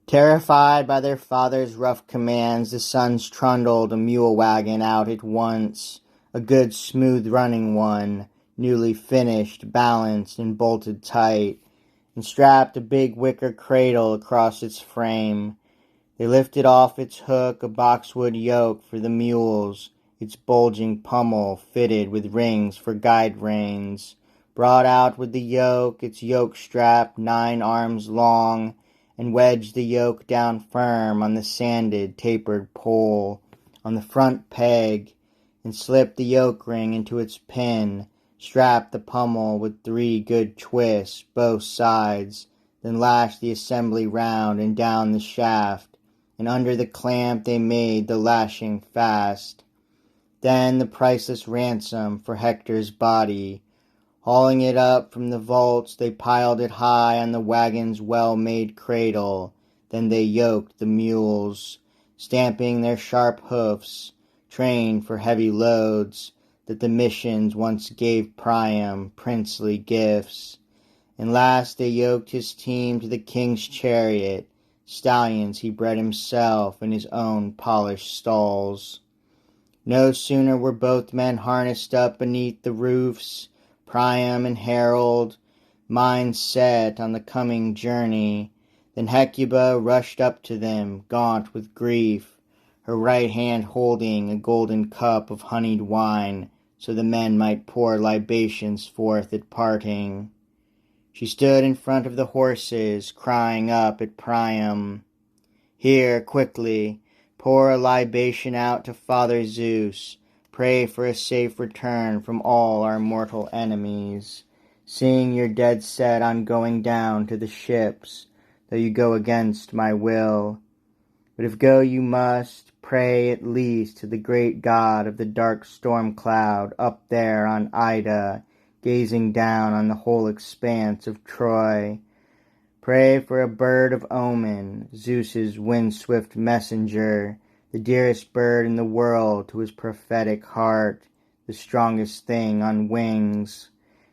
Terrified by their father's rough commands, the sons trundled a mule wagon out at once, a good smooth-running one, newly finished, balanced, and bolted tight, and strapped a big wicker cradle across its frame. They lifted off its hook a boxwood yoke for the mules, its bulging pommel fitted with rings for guide reins, brought out with the yoke, its yoke strap 9 arms long, and wedged the yoke down firm on the sanded, tapered pole, on the front peg, and slipped the yoke ring into its pin, strapped the pommel with 3 good twists, both sides, then lashed the assembly round and down the shaft, and under the clamp they made the lashing fast. Then the priceless ransom for Hector's body. Hauling it up from the vaults, they piled it high on the wagon's well-made cradle. Then they yoked the mules, stamping their sharp hoofs, trained for heavy loads, that the missions once gave Priam princely gifts. And last they yoked his team to the king's chariot, stallions he bred himself in his own polished stalls. No sooner were both men harnessed up beneath the roofs, Priam and Harold, minds set on the coming journey, than Hecuba rushed up to them, gaunt with grief, her right hand holding a golden cup of honeyed wine, so the men might pour libations forth at parting. She stood in front of the horses, crying up at Priam, "Here, quickly, pour a libation out to Father Zeus. Pray for a safe return from all our mortal enemies, seeing you're dead set on going down to the ships, though you go against my will. But if go you must, pray at least to the great god of the dark storm cloud up there on Ida, gazing down on the whole expanse of Troy. Pray for a bird of omen, Zeus's wind-swift messenger, the dearest bird in the world to his prophetic heart, the strongest thing on wings.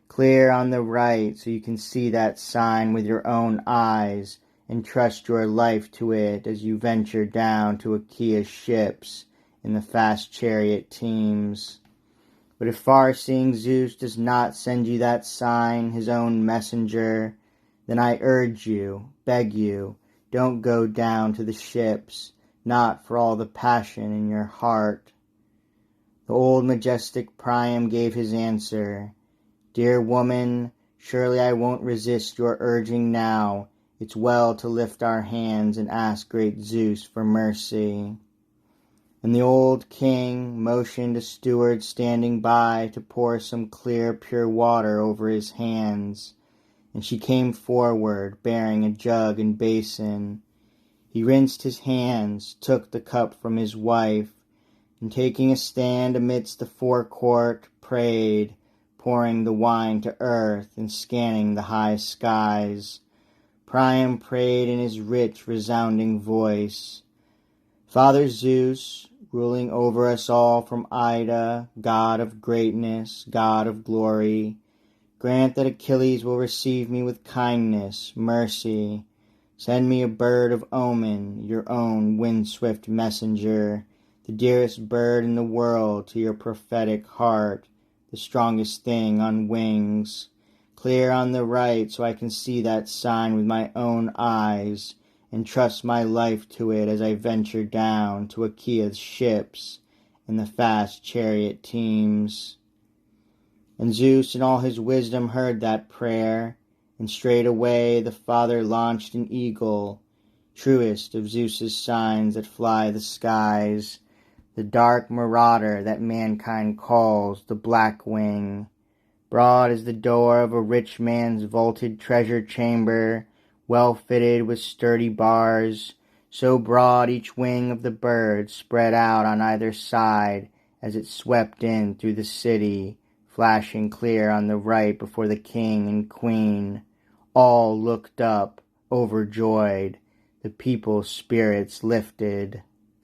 Clear on the right so you can see that sign with your own eyes, and trust your life to it as you venture down to Achaea's ships in the fast chariot teams. But if far-seeing Zeus does not send you that sign, his own messenger, then I urge you, beg you, don't go down to the ships, not for all the passion in your heart." The old majestic Priam gave his answer, "Dear woman, surely I won't resist your urging now. It's well to lift our hands and ask great Zeus for mercy." And the old king motioned a steward standing by to pour some clear, pure water over his hands, and she came forward, bearing a jug and basin. He rinsed his hands, took the cup from his wife, and taking a stand amidst the forecourt, prayed, pouring the wine to earth and scanning the high skies. Priam prayed in his rich, resounding voice, "Father Zeus, ruling over us all from Ida, God of greatness, God of glory, grant that Achilles will receive me with kindness, mercy. Send me a bird of omen, your own wind-swift messenger, the dearest bird in the world to your prophetic heart, the strongest thing on wings. Clear on the right so I can see that sign with my own eyes, and trust my life to it as I venture down to Achaea's ships and the fast chariot teams." And Zeus in all his wisdom heard that prayer, and straightway the father launched an eagle, truest of Zeus's signs that fly the skies, the dark marauder that mankind calls the Black Wing. Broad as the door of a rich man's vaulted treasure chamber, well fitted with sturdy bars, so broad each wing of the bird spread out on either side as it swept in through the city, flashing clear on the right before the king and queen. All looked up, overjoyed, the people's spirits lifted.